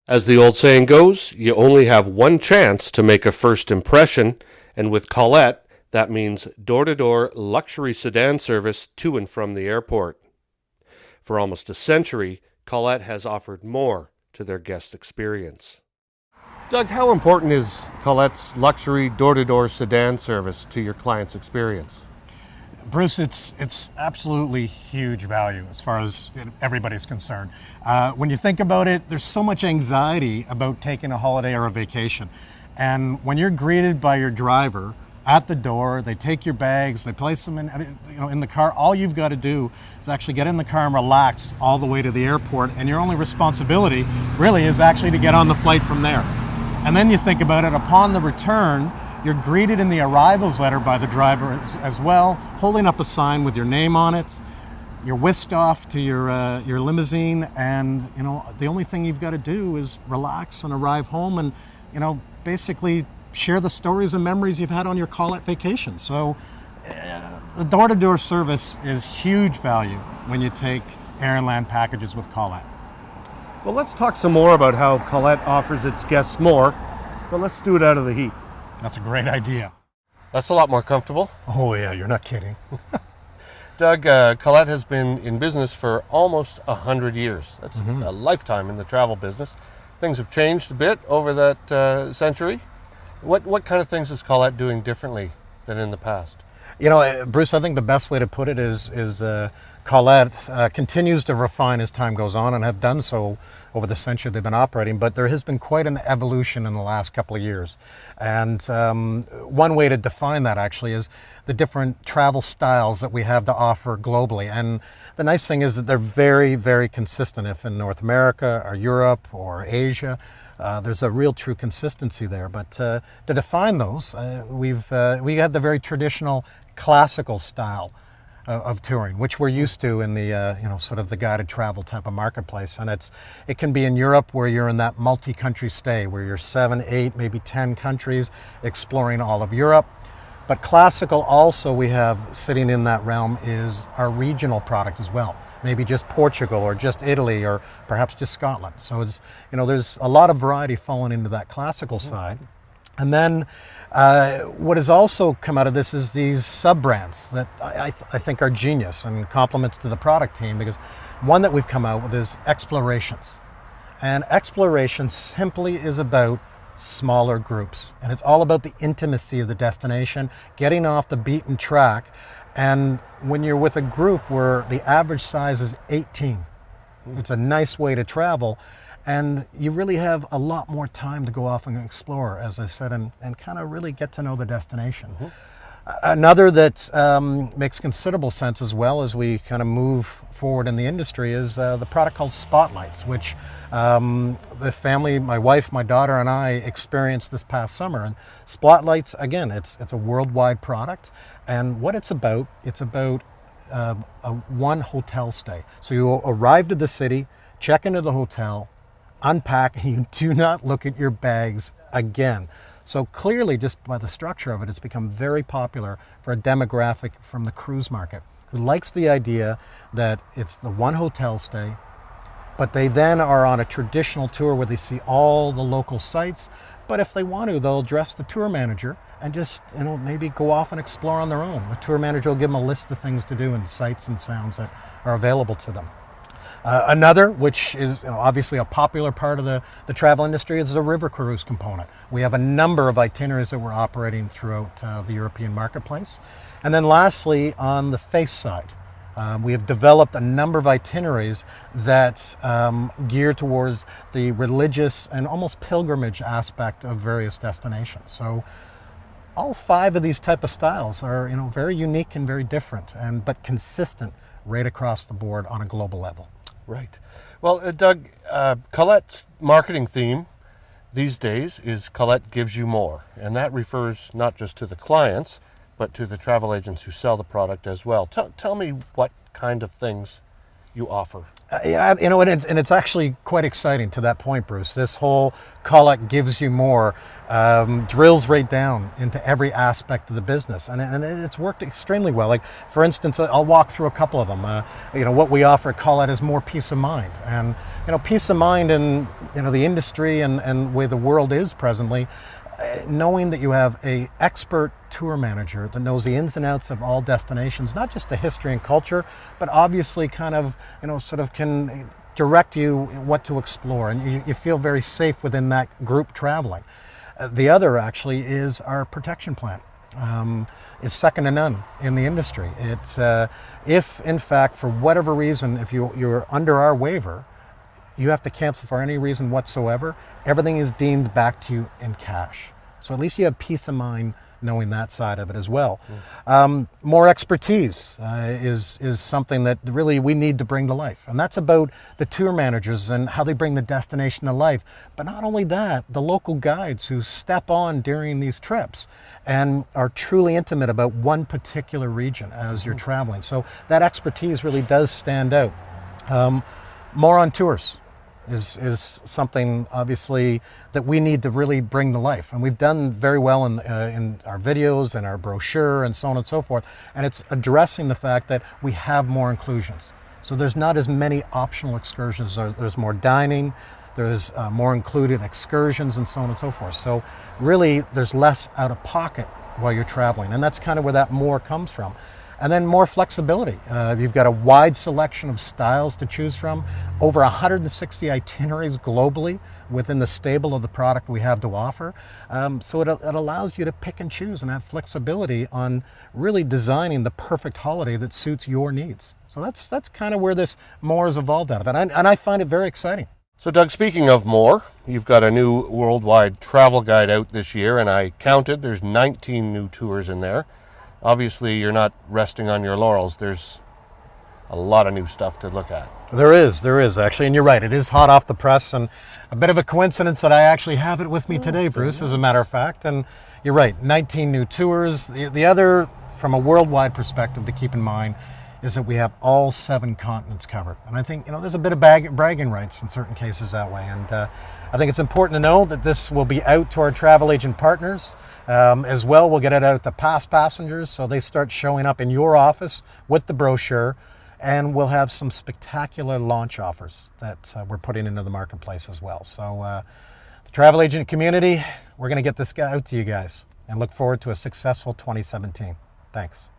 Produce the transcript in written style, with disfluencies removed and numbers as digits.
As the old saying goes, you only have one chance to make a first impression, and with Collette, that means door to door luxury sedan service to and from the airport. For almost a century, Collette has offered more to their guest experience. Doug, how important is Collette's luxury door to door sedan service to your client's experience? Bruce, it's absolutely huge value as far as everybody's concerned. When you think about it, there's so much anxiety about taking a holiday or a vacation. And when you're greeted by your driver at the door, they take your bags, they place them in the car. All you've got to do is actually get in the car and relax all the way to the airport. And your only responsibility really is actually to get on the flight from there. And then you think about it, upon the return, you're greeted in the arrivals letter by the driver as well, holding up a sign with your name on it. You're whisked off to your limousine, and the only thing you've got to do is relax and arrive home, and basically share the stories and memories you've had on your Collette vacation. So the door-to-door service is huge value when you take air and land packages with Collette. Well, let's talk some more about how Collette offers its guests more, but let's do it out of the heat. That's a great idea. That's a lot more comfortable. Oh yeah, you're not kidding. Doug, Collette has been in business for almost 100 years. That's a lifetime in the travel business. Things have changed a bit over that century. What kind of things is Collette doing differently than in the past? Bruce, I think the best way to put it is Collette continues to refine as time goes on, and have done so over the century they've been operating, but there has been quite an evolution in the last couple of years. And one way to define that actually is the different travel styles that we have to offer globally. And the nice thing is that they're very, very consistent. If in North America or Europe or Asia, there's a real true consistency there. But to define those, we had the very traditional classical style of touring, which we're used to in the sort of the guided travel type of marketplace. And it can be in Europe, where you're in that multi-country stay, where you're 7, 8, maybe 10 countries exploring all of Europe. But classical also, we have sitting in that realm is our regional product as well. Maybe just Portugal or just Italy or perhaps just Scotland. So it's there's a lot of variety falling into that classical side. And then what has also come out of this is these sub-brands that I think are genius and compliments to the product team, because one that we've come out with is Explorations. And Exploration simply is about smaller groups. And it's all about the intimacy of the destination, getting off the beaten track. And when you're with a group where the average size is 18, it's a nice way to travel. And you really have a lot more time to go off and explore, as I said, and kind of really get to know the destination. Another that makes considerable sense as well as we kind of move forward in the industry is the product called Spotlights, which the family, my wife, my daughter, and I experienced this past summer. And Spotlights, again, it's a worldwide product. And what it's about a one hotel stay. So you arrive to the city, check into the hotel, unpack, and you do not look at your bags again. So clearly, just by the structure of it, it's become very popular for a demographic from the cruise market who likes the idea that it's the one hotel stay, but they then are on a traditional tour where they see all the local sites. But if they want to, they'll address the tour manager and just maybe go off and explore on their own. The tour manager will give them a list of things to do and sights and sounds that are available to them. Another, which is obviously a popular part of the travel industry, is the river cruise component. We have a number of itineraries that we're operating throughout the European marketplace. And then lastly, on the face side, we have developed a number of itineraries that gear towards the religious and almost pilgrimage aspect of various destinations. So all 5 of these type of styles are very unique and very different, but consistent right across the board on a global level. Right. Well, Doug, Collette's marketing theme these days is Collette gives you more. And that refers not just to the clients, but to the travel agents who sell the product as well. Tell me what kind of things you offer. Yeah, you know, and it's actually quite exciting to that point, Bruce. This whole Collette gives you more, drills right down into every aspect of the business, and it's worked extremely well. Like, for instance, I'll walk through a couple of them. You know, what we offer at Collette is more peace of mind, and you know, peace of mind in, you know, the industry and where the world is presently. Knowing that you have a expert tour manager that knows the ins and outs of all destinations, not just the history and culture, but obviously kind of, you know, sort of can direct you what to explore, and you feel very safe within that group traveling. The other actually is our protection plan. It's second to none in the industry. It's if in fact for whatever reason, if you're under our waiver, you have to cancel for any reason whatsoever, everything is deemed back to you in cash. So at least you have peace of mind knowing that side of it as well. More expertise is something that really we need to bring to life. And that's about the tour managers and how they bring the destination to life. But not only that, the local guides who step on during these trips and are truly intimate about one particular region as you're traveling. So that expertise really does stand out. More on tours is something obviously that we need to really bring to life, and we've done very well in our videos and our brochure and so on and so forth, and it's addressing the fact that we have more inclusions. So there's not as many optional excursions, there's more dining, there's more included excursions and so on and so forth. So really there's less out of pocket while you're traveling, and that's kind of where that more comes from. And then more flexibility. You've got a wide selection of styles to choose from, over 160 itineraries globally within the stable of the product we have to offer. So it allows you to pick and choose and have flexibility on really designing the perfect holiday that suits your needs. So that's kind of where this more has evolved out of it. And I find it very exciting. So Doug, speaking of more, you've got a new worldwide travel guide out this year, and I counted, there's 19 new tours in there. Obviously, you're not resting on your laurels. There's a lot of new stuff to look at. There is actually, and you're right, it is hot off the press, and a bit of a coincidence that I actually have it with me today, Bruce, as a matter of fact. And you're right, 19 new tours. The other, from a worldwide perspective to keep in mind, is that we have all 7 continents covered. And I think, you know, there's a bit of bragging rights in certain cases that way. And I think it's important to know that this will be out to our travel agent partners. As well, we'll get it out to past passengers, so they start showing up in your office with the brochure, and we'll have some spectacular launch offers that we're putting into the marketplace as well. So the travel agent community, we're going to get this guy out to you guys and look forward to a successful 2017. Thanks.